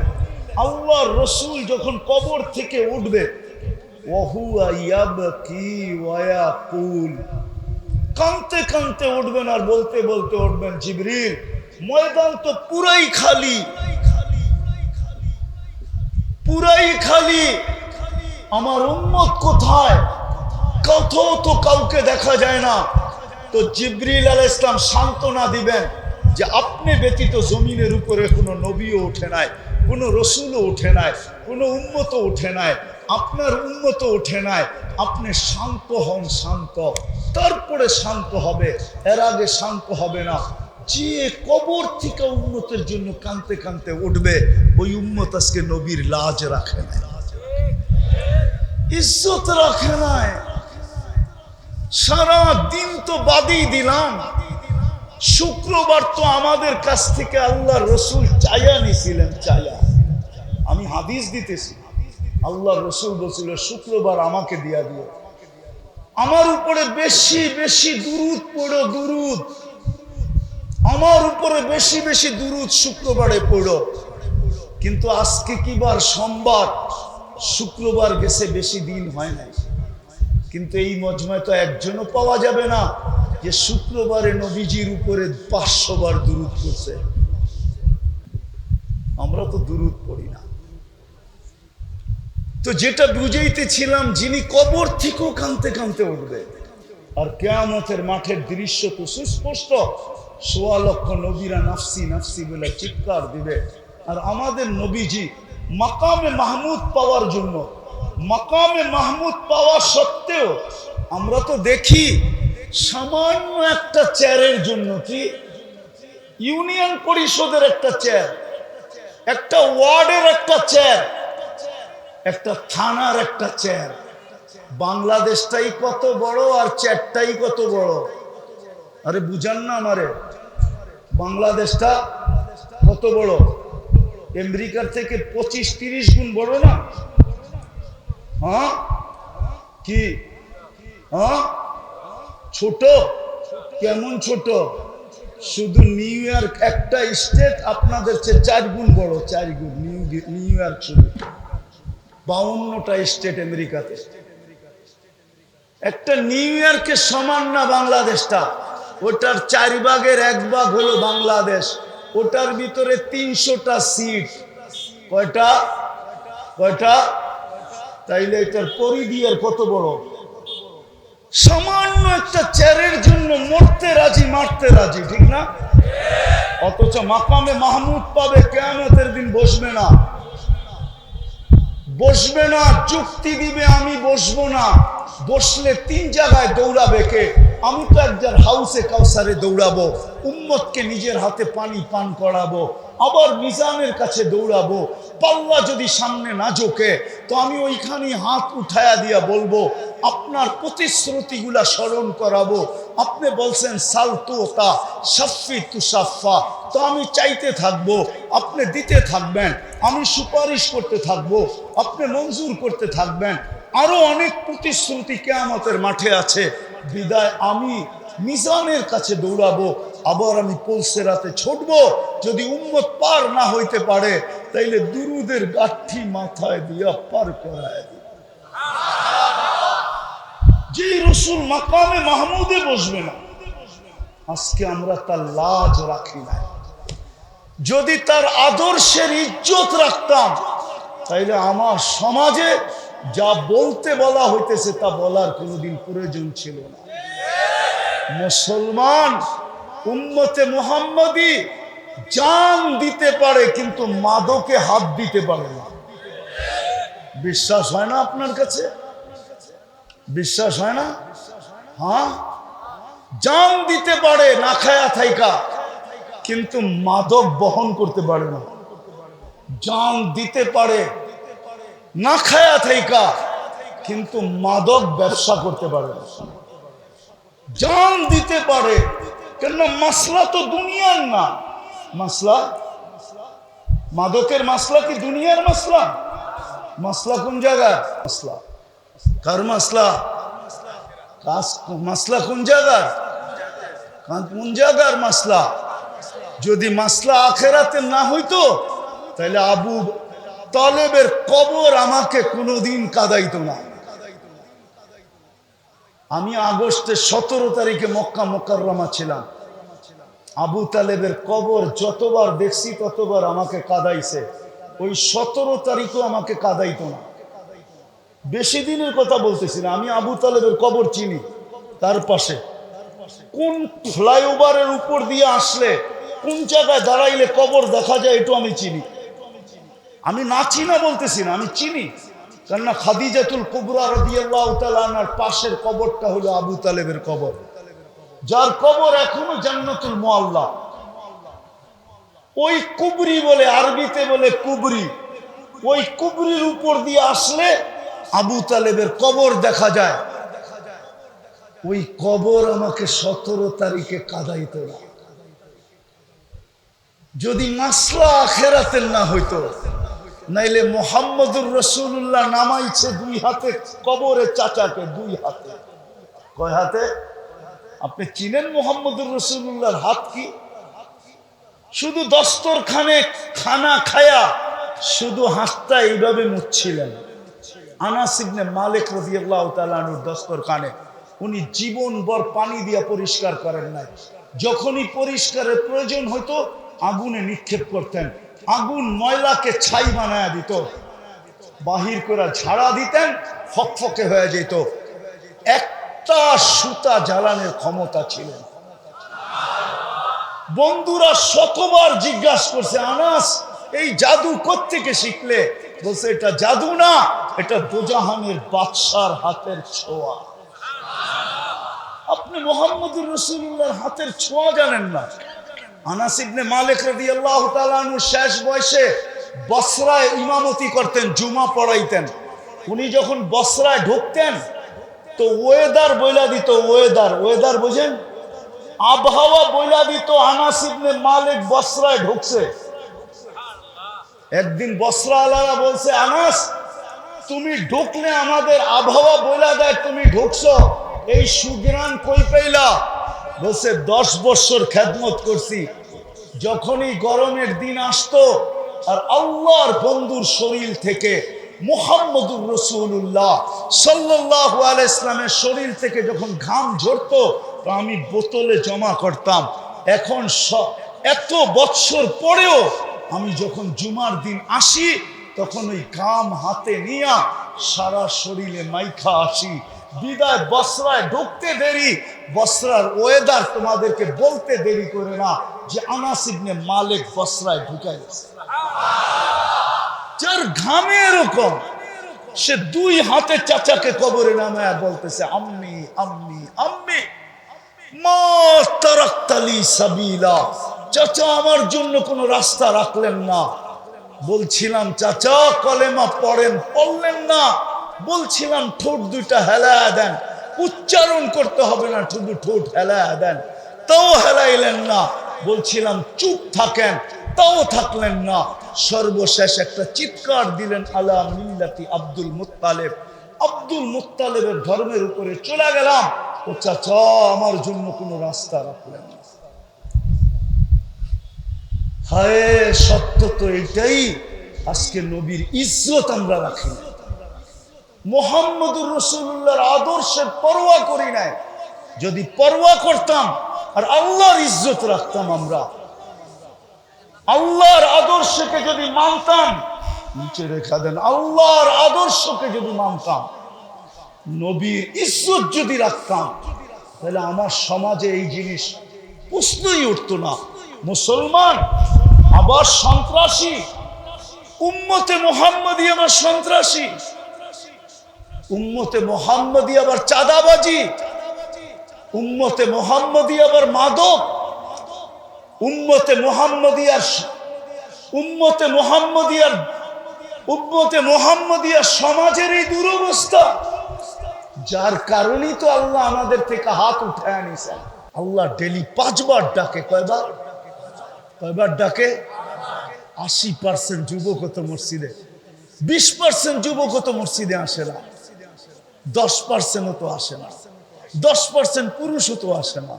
আল্লাহর রসুল যখন কবর থেকে উঠবে, ওয়াহুয়া ইয়াবকি ওয়া ইয়াকুল, কাঁদতে কাঁদতে উঠবেন আর বলতে বলতে উঠবেন, জিবরিল ময়দান তো পুরাই খালি, পুরাই খালি, আমার উম্মত কোথায়, কোথাও তো কাউকে দেখা যায় না। তো জিবরিল আলাইহিস সালাম সান্ত্বনা দিবেন যে আপনি ব্যতীত জমিনের উপরে কোনো নবীও ওঠে নাই, কোনো রসুলও ওঠে নাই, কোনো উম্মতও ওঠে নাই, আপনার উন্নত ওঠে নাই, আপনি শান্ত হন, শান্ত, তারপরে শান্ত হবে, এর আগে শান্ত হবে না। যে কবর থেকে উম্মতের জন্য কানতে কানতে উঠবে, ওই উম্মত আজকে নবীর লাজ রাখে নাই, ইজ্জত রাখে নাই। সারা দিন তো বাদই দিলাম, শুক্রবার তো আমাদের কাছ থেকে আল্লাহ রসুল চায়া নিছিলেন, চায়া। আমি হাদিস দিতেছি, আল্লাহ রসুল বলছিল শুক্রবার আমাকে দিয়া দিও, আমার উপরে বেশি বেশি দুরুদ পড়ো, দুরুদ আমার উপরে বেশি বেশি দুরুদ শুক্রবারে পড়ো। কিন্তু আজকে কি বার? সোমবার, শুক্রবার গেছে, বেশি দিন হয় নাই। কিন্তু এই মজমায় তো একজনও পাওয়া যাবে না যে শুক্রবারে নবীজির উপরে 500 বার দুরুদ করছে। আমরা তো দুরুদ পড়ি না। তো যেটা বুঝাইতেছিলাম, যিনি কবর থেকেও কানতে কানতে উঠবে, আর কিয়ামতের মাঠের দৃশ্য তো সুস্পষ্ট, 1.25 লক্ষ নবীরা নাফসি নাফসি বলে চিৎকার দিবে। আর আমাদের নবীজি মাকামে মাহমুদ পাওয়ার জন্য, মাকামে মাহমুদ পাওয়া সত্ত্বেও আমরা তো দেখি সামান্য একটা চেয়ারের জন্য, কি ইউনিয়ন পরিষদের একটা চেয়ার, একটা ওয়ার্ডের একটা চেয়ার, একটা থানার একটা চেয়ার, বাংলাদেশটাই কত বড় আর চেয়ারটাই কত বড়। আরে বুঝান না আমারে, বাংলাদেশটা কত বড়? আমেরিকার থেকে 25-30 গুণ বড় না? হ্যাঁ কি? হ্যাঁ ছোট? কেমন ছোট? শুধু নিউ ইয়র্ক একটা স্টেট আপনাদের চেয়ে 4 গুণ বড়, 4 গুণ। নিউ ইয়র্ক শুধু 52টা স্টেট আমেরিকাতে। একটা নিউ ইয়র্কের সমান না বাংলাদেশটা, ওটার 4 ভাগের 1 ভাগ হলো বাংলাদেশ। ওটার ভিতরে 300টা সিট। কয়টা? কয়টা? তাইলে এটার পরিধি আর কত বড়? সামান্য একটা চেয়ারের জন্য মরতে রাজি, মারতে রাজি, ঠিক না? অথচ মাকামে মাহমুদ পাবে, কিয়ামতের দিন বসবে না, বসবে না, যুক্তি দিবে আমি বসবো না। বসলে 3 জায়গায় দৌড়াবে কে? আমি তো একজন হাউসে কাউসারে দৌড়াবো, উম্মতকে নিজের হাতে পানি পান করাবো, আবার মিজানের কাছে দৌড়াবো। পাল্লা যদি সামনে না ঝোঁকে তো আমি ওইখানে হাত উঠায়া দিয়া বলবো, আপনার প্রতিশ্রুতিগুলা স্মরণ করাবো। আপনি বলছেন সালতুতা সাফি তুসাফা, তো আমি চাইতে থাকবো, আপনি দিতে থাকবেন, আমি সুপারিশ করতে থাকবো, আপনি মঞ্জুর করতে থাকবেন। আরো অনেক প্রতিশ্রুতি কিয়ামতের মাঠে আছে। বিদায় আমি মিজানের কাছে দৌড়াবো, আবার আমি পুলসিরাতে ছুটবো। যদি উম্মত পার না হইতে পারে তাইলে দুরুদের গাঠি মাথায় দিয়া পার করায় দিব। যে রসুল মাকামে মাহমুদে বসবে না, আজকে আমরা তার লাজ রাখি না। যদি তার আদর্শের ইজ্জত রাখতাম তাইলে আমার সমাজে যা বলতে বলা হইতেছে তা বলার কোনোদিন প্রয়োজন ছিল না। মুসলমান উম্মতে মুহাম্মাদি জান দিতে পারে, কিন্তু মাদকে হাত দিতে পারে না। বিশ্বাস হয় না আপনার কাছে? বিশ্বাস হয় না? হ্যাঁ, জান দিতে পারে না খায়া থাইকা, কিন্তু মাদক বহন করতে পারে না। জান দিতে পারে না খায়া থাইকা, কিন্তু মাদক ব্যবসা করতে পারে না। জান দিতে পারে, কেন? মাসলা তো দুনিয়ার না। মাসলা, মাদকের মাসলা কি দুনিয়ার মাসলা? মাসলা কোন জায়গায়? মাসলা কার মাসলা? মাসলা কোন জায়গার? কোন জায়গার মাসলা? যদি মাসলা আখেরাতে না হইতো তাহলে আবু তালেবের কবর আমাকে কোনোদিন কাঁদাইতো না। আমি আগস্টের 17 তারিখে মক্কা মুকাররমা ছিলাম। আবু তালেবের কবর যতবার দেখছি ততবার আমাকে কাঁদাইছে। ওই 17 তারিখও আমাকে কাঁদাইতো না। বেশি দিনের কথা বলতেছি না, আমি আবু তালেবের কবর চিনি। তার পাশে কোন ফ্লাইওভারের উপর দিয়ে আসলে কোন জায়গায় দাঁড়াইলে কবর দেখা যায়, এটু আমি চিনি। আমি না চিনা বলতেছি না, আমি চিনি। কেননা খাদিজাতুল কুবরা রাদিয়াল্লাহু তাআলা আনহার পাশের কবরটা হলো আবু তালেবের কবর, যার কবর এখনো জান্নাতুল মুআল্লা। ওই কুবরি বলে, আরবিতে বলে কুবরি, ওই কুবরির উপর দিয়ে আসলে আবু তালেবের কবর দেখা যায়। ওই কবর আমাকে 17 তারিখে কাঁদাইতো না। যদি মাসলা আখেরাতের না হইতো, নাইলে মুহাম্মদুর রাসূলুল্লাহ নামাইছে 2 হাতে কবরে চাচাকে, 2 হাতে। কয় হাতে? আপনি চিনেন মুহাম্মদুর রাসূলুল্লাহর হাত কি? শুধু দস্তরখানে খানা খায়া শুধু হাতটা এইভাবে মুছছিলেন। আনাস ইবনে মালিক রাদিয়াল্লাহু তাআলা আনহুর দস্তরখানে উনি জীবনভর পানি দিয়ে পরিষ্কার করেন নাই। যখনই পরিষ্কারের প্রয়োজন হতো আগুনে নিক্ষেপ করতেন, আগুন ময়লাকে ছাই বানায়া দিত, বাহির করে ঝাড়া দিতেন, ফকফকে হয়ে যেত। একটা সুতা জ্বালানোর ক্ষমতা ছিল। বন্ধুরা শতবার জিজ্ঞাসা করছে, আনাস এই জাদু কোত্থেকে শিখলে? বলছে এটা জাদু না, এটা দোজাহানের বাদশার হাতের ছোঁয়া। আপনি মুহাম্মদুর রাসূলুল্লাহর হাতের ছোঁয়া জানেন না? আনাস ইবনে মালিক রাদিয়াল্লাহু তাআলা আনহু শেষ বয়সে বসরায় ইমামতি করতেন, জুমা পড়াইতেন। উনি যখন বসরায় ঢুকতেন তো ওয়েদার বইলা দিত, ওয়েদার বুঝেন, আবহাওয়া বইলা দিত আনাস ইবনে মালিক বসরায় ঢুকছে। একদিন বসরা আলারা বলছে, আনাস তুমি ঢুকলে আমাদের আবহাওয়া বইলা দেয় তুমি ঢুকছো, এই সুগ্রাণ কই পাইলা? বলছে 10 বছর খেদমত করছি। যখনই গরমের দিন আসতো আর আল্লাহর বন্ধুর শরীর থেকে মুহাম্মদুর রাসূলুল্লাহ সাল্লাল্লাহু আলাইহি ইসলামের শরীর থেকে যখন ঘাম ঝরতো তো আমি বোতলে জমা করতাম। এখন এত বছর পরেও আমি যখন জুমার দিন আসি তখন ওই ঘাম হাতে নিয়ে সারা শরীরে মাইখা আসি। বিদায় বসরায় ঢুকতে দেরি, বসরার ওয়েদার তোমাদেরকে বলতে দেরি করে না যে আনাস ইবনে মালিক বসরায় ঢুকে গেছে। যার ঘামে এরকম, সে 2 হাতে চাচাকে কবরে নামায়া বলতেছে, আম্মি আম্মি আম্মি মা তারাকতালি সাবিলা। চাচা আমার জন্য কোনো রাস্তা রাখলেন না। বলছিলাম চাচা কলেমা পড়েন, পড়লেন না। বলছিলাম ঠোঁট 2টা হেলায়া দেন, উচ্চারণ করতে হবে না, শুধু ঠোঁট হেলায়া দেন, তাও হেলাইলেন না। বলছিলাম চুপ থাকেন, তাও থাকলেন না। সর্বশেষ একটা চিৎকার দিলেন, আলা মিল্লাতি আব্দুল মুত্তালিব। আব্দুল মুত্তালিবের ধর্মের উপরে চলে গেলাম। ও চাচা আমার জন্য কোনো রাস্তা রাখলেন না। হায় সত্য তো এটাই, আজকে নবীর ইজ্জত আমরা রাখি না, মুহাম্মদুর রাসূলুল্লাহর আদর্শের পরোয়া করি নাই। যদি পরোয়া করতাম আর আল্লাহর ইজ্জত রাখতাম, আমরা আল্লাহর আদর্শকে যদি মানতাম, নিচে রেখা দেন, আল্লাহর আদর্শকে যদি মানতাম, নবীর ইজ্জত যদি রাখতাম, তাহলে আমার সমাজে এই জিনিস প্রশ্নই উঠতো না। মুসলমান আবার সন্ত্রাসী, উম্মতে মুহাম্মদী আবার সন্ত্রাসী, উম্মতে মুহাম্মদী আবার চাঁদাবাজি, উম্মতে মুহাম্মদী আবার মাদক, উম্মতে মুহাম্মদিয়ার সমাজের এই দুরবস্থা। যার কারণেই তো আল্লাহ আমাদের থেকে হাত উঠায় নিছেন। আল্লাহ ডেলি 5 বার ডাকে। কয়বার ডাকে? 80% যুবক তো মসজিদে, 20% যুবক তো মসজিদে আসে না, 10% তো আসে না, 10% পুরুষও তো আসে না,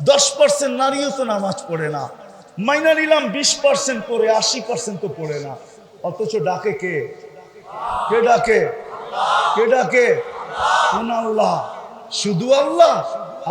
10% নারীও তো নামাজ পড়ে না। মাইনা নিলাম 20% পড়ে, 80% তো পড়ে না। অথচ ডাকে কে? কে ডাকে? কে ডাকে? কোন আল্লাহ? শুধু আল্লাহ?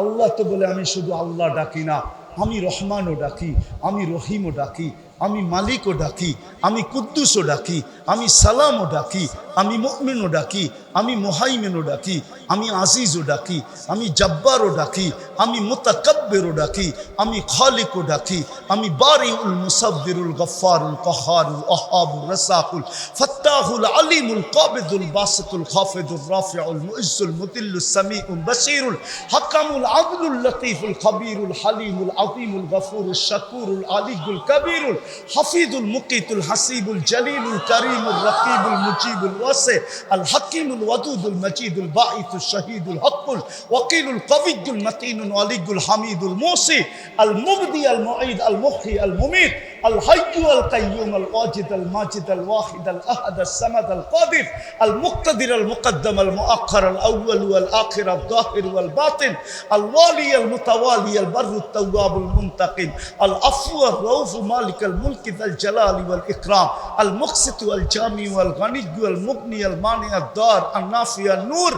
আল্লাহ তো বলে আমি শুধু আল্লাহ ডাকি না, আমি রহমানও ডাকি, আমি রহিমও ডাকি, আমি মালিকও ডাকি, আমি কুদ্দুসও ডাকি, আমি সালামও ডাকি, আমি মুমিনও ডাকি, আমি মুহাইমিনও ডাকি, আমি আজিজও ডাকি, আমি জব্বারও ডাকি, আমি মুতাকাব্বিরও ডাকি, আমি খালিকও ডাকি, আমি বারিউল মুসাব্বিরুল গফফারুল কাহ্হারুল ওয়াহ্হাবুর রাসাকুল ফাত্তাহুল আলিমুল কাবিদুল বাসিতুল খাফিদুর রাফিউল মুইজ্জুল মুদিল্লুস সামিউল বাসীরুল হাকামুল আদলুল লতীফুল খবীরুল হালিমুল আযীমুল গফুরুশ শাকুরুল আলিয়ুল কবীরুল হাফিজুল মুকিতুল হাসিবুল জলিলুল করিমুল রকিবুল মুজিবুল ওয়াসি আল হাকিমুল ওয়াদুদুল মজিদুল বাঈসুশ শহীদুল হকুল ওয়াকিলুল কবিয়্যুল মতিনুল আলিয়ুল হামিদুল মুসি আল মুবদি আল মুঈদ আল মুহয়ি আল মুমীত আল হাইয়্যু আল কাইয়্যুম আল ওয়াজিদ আল মাজিদ আল ওয়াহিদ আল আহাদ আল সামাদ আল কাদির আল মুক্তাদির আল মুকদ্দম আল মুআখ্খার আল আউয়াল ওয়াল আখির আল যাহির ওয়াল বাতিন আল ওয়ালি আল মুতাওয়ালি আল বাররু তাওয়াবুল মুনতাকিম আল আফু আর রাউফ মালিক আল মুলক যাল জালালি ওয়াল ইকরাম আল মুকসিত ওয়াল জামি ওয়াল গনি ওয়াল মুগনি আল মানি আল দার আল নাফি আল নূর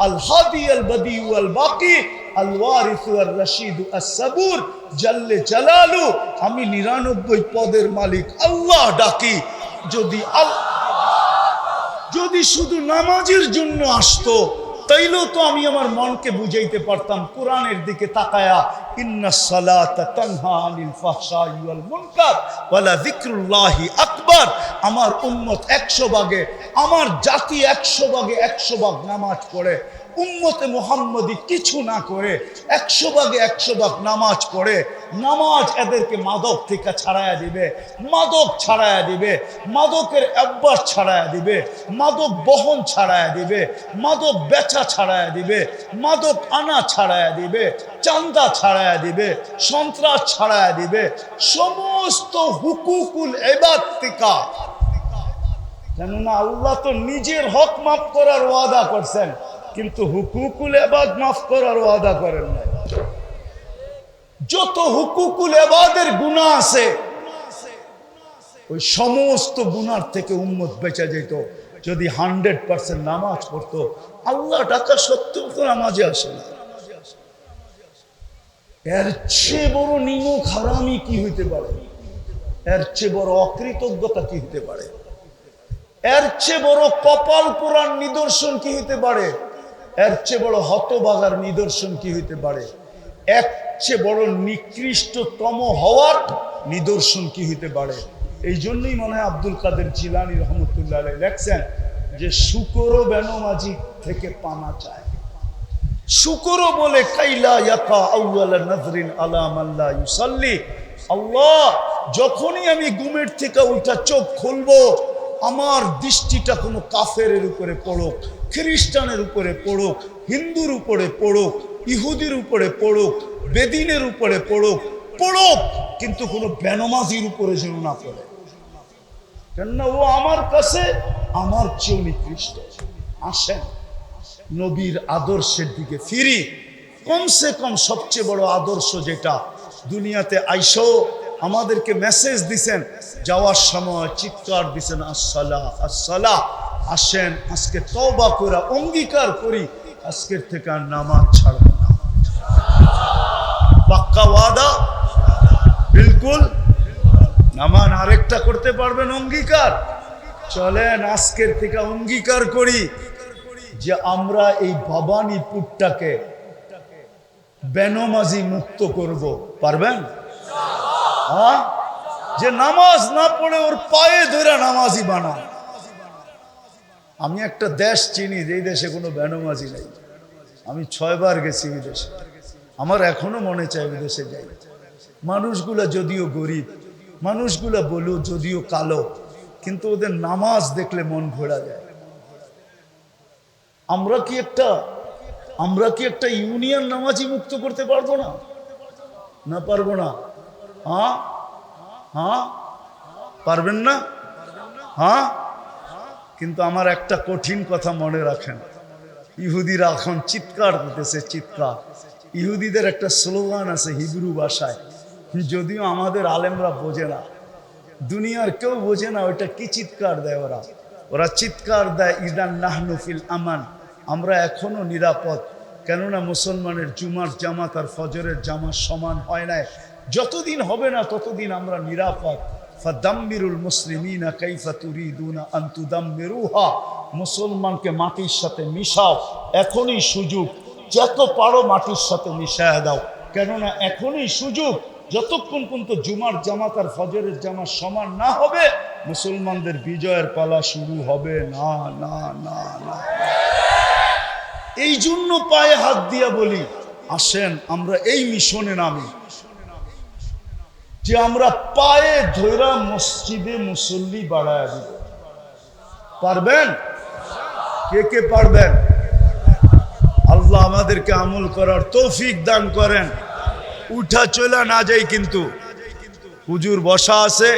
আল হাদি আল বদি ওয়াল বাকি আল ওয়ারিস ওয়াল রশিদ আস সাবুর জাল্লে জালালু। আমি 99 পদের মালিক আল্লাহ ডাকি। যদি শুধু নামাজের জন্য আসতো তাইলেও তো আমি আমার মনকে বুঝাইতে পারতাম কোরআনের দিকে তাকায়া, ইন্নাস সালাতা তানহা আনিল ফাহশাই ওয়াল মুনকার ওয়ালা যিকরুল্লাহি আকবার। আমার উম্মত 100 ভাগে, আমার জাতি 100 ভাগে 100 ভাগ নামাজ পড়ে। উম্মতে মুহাম্মদি কিছু না করে 100 ভাগে 100 ভাগ নামাজ পড়ে। নামাজ এদেরকে মাদক থেকে ছাড়াইয়া দিবে, মাদক ছাড়াইয়া দিবে, মাদকের অভ্যাস ছাড়াইয়া দিবে, মাদক বহন ছাড়াইয়া দিবে, মাদক বেচা ছাড়াইয়া দিবে, মাদক আনা ছাড়াইয়া দিবে, চান্দা ছাড়াইয়া দিবে, সন্ত্রাস ছাড়াইয়া দিবে, সমস্ত হুকুকুল ইবাদ থেকে। কেননা আল্লাহ তো নিজের হক মাফ করার ওয়াদা করছেন, কিন্তু হুকুকুল ইবাদ মাফ করার ওয়াদা করেন না। যত হুকুকুল ইবাদের গুনাহ আছে ওই সমস্ত গুনার থেকে উম্মত বেঁচে যেত যদি 100% নামাজ পড়তো। আল্লাহ ডাকা সত্ত্বেও তো নামাজে আসে না। এর চেয়ে বড় নিমক হারামি কি হইতে পারে? এর চেয়ে বড় অকৃতজ্ঞতা কি হতে পারে? এর চেয়ে বড় কপাল পোড়ার নিদর্শন কি হতে পারে? এর চেয়ে বড় হতভাগার নিদর্শন কি হইতে পারে? এর চেয়ে বড় নিকৃষ্টতম হওয়ার নিদর্শন কি হইতে পারে? এই জন্যই মনে হয় আব্দুল কাদের জিলানী রহমতুল্লাহ আলাইহি লেখছেন যে শুকরও বেনমাজি থেকে পানা চায়। শুকরও বলে কাইলা ইয়াকা আউয়াল নাজরিন আলা মান লা ইউসাল্লি। আল্লাহ, যখনই আমি ঘুমের থেকে উঠা চোখ খুলবো আমার দৃষ্টিটা কোনো কাফেরের উপরে পড়ুক, খ্রিস্টানের উপরে পড়ুক, হিন্দুর উপরে পড়ুক, ইহুদির উপরে পড়ুক, বেদিনের উপরে পড়ুক, কিন্তু কোনো বেনমাজির উপরে যেন না পড়ে। কেননা ও আমার কাছে আমার চেয়েও নিকৃষ্ট। আসেন নবীর আদর্শের দিকে ফিরি। কমসে কম সবচেয়ে বড় আদর্শ যেটা দুনিয়াতে আইসো আমাদেরকে মেসেজ দিছেন, যাওয়ার সময় চিৎকার দিছেন আসসালাহ আসসালাহ। আসেন আজকে তওবা করে অঙ্গীকার করি আজকের থেকে আর নামাজ ছাড়ব না। পাক্কা ওয়াদা? বিলকুল। নামান আরেকটা করতে পারবেন অঙ্গীকার? চলেন আজকের থেকে অঙ্গীকার করি যে আমরা এই ভবানীপুরটাকে বেনমাজি মুক্ত করব। পারবেন? হ্যাঁ, যে নামাজ না পড়ে ওর পায়ে ধরে নামাজি বানান। আমি একটা দেশ চিনি যেই দেশে কোনো বেনমাজি নেই। আমি 6 বার গেছি বিদেশে, আমার এখনো মনে চায় বিদেশে যাই। মানুষগুলা যদিও গরিব, মানুষগুলা বলু যদিও কালো, কিন্তু ওদের নামাজ দেখলে মন ঘোরা যায়। আমরা কি একটা ইউনিয়ন নামাজি মুক্ত করতে পারবো না? না পারবো না? হ্যাঁ হ্যাঁ, পারবেন না? হ্যাঁ, কিন্তু আমার একটা কঠিন কথা মনে রাখেন। ইহুদিরা এখন চিৎকার করতেছে, চিৎকার। ইহুদিদের একটা স্লোগান আছে হিব্রু ভাষায়, যদিও আমাদের আলেমরা বোঝে না, দুনিয়ার কেউ বোঝে না ওইটা কি চিৎকার দেয়। ওরা চিৎকার দেয় ইদান নাহনু ফিল আমান, আমরা এখনো নিরাপদ। কেননা মুসলমানের জুমার জামাত আর ফজরের জামাত সমান হয় নাই। যতদিন হবে না ততদিন আমরা নিরাপদ। ফাদাম্মিরুল মুসলিমিনা কাইফা তুরিদুনা আন তুদাম্মিরুহা মুসলমানকে মাটির সাথে মিশাও, এখনই সুযোগ, যত পারো মাটির সাথে মিশায় দাও, কেননা এখনই সুযোগ। যতক্ষণ পর্যন্ত জুমার জামাত আর ফজরের জামাত সমান না হবে, মুসলমানদের বিজয়ের পালা শুরু হবে না না না না। এই জন্য পায়ে হাত দিয়া বলি, আসেন আমরা এই মিশনে নামি, যে আমরা পায়ে ধৈরা মসজিদে মুসল্লি বাড়ায় দিব। পারবেন? কে কে পারবেন? আল্লাহ আমাদেরকে আমল করার তৌফিক দান করেন। উঠা চলা না যাই, কিন্তু হুজুর বসা আছে,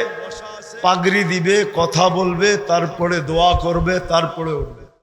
পাগড়ি দিবে, কথা বলবে, তারপরে দোয়া করবে, তারপরে উঠবে।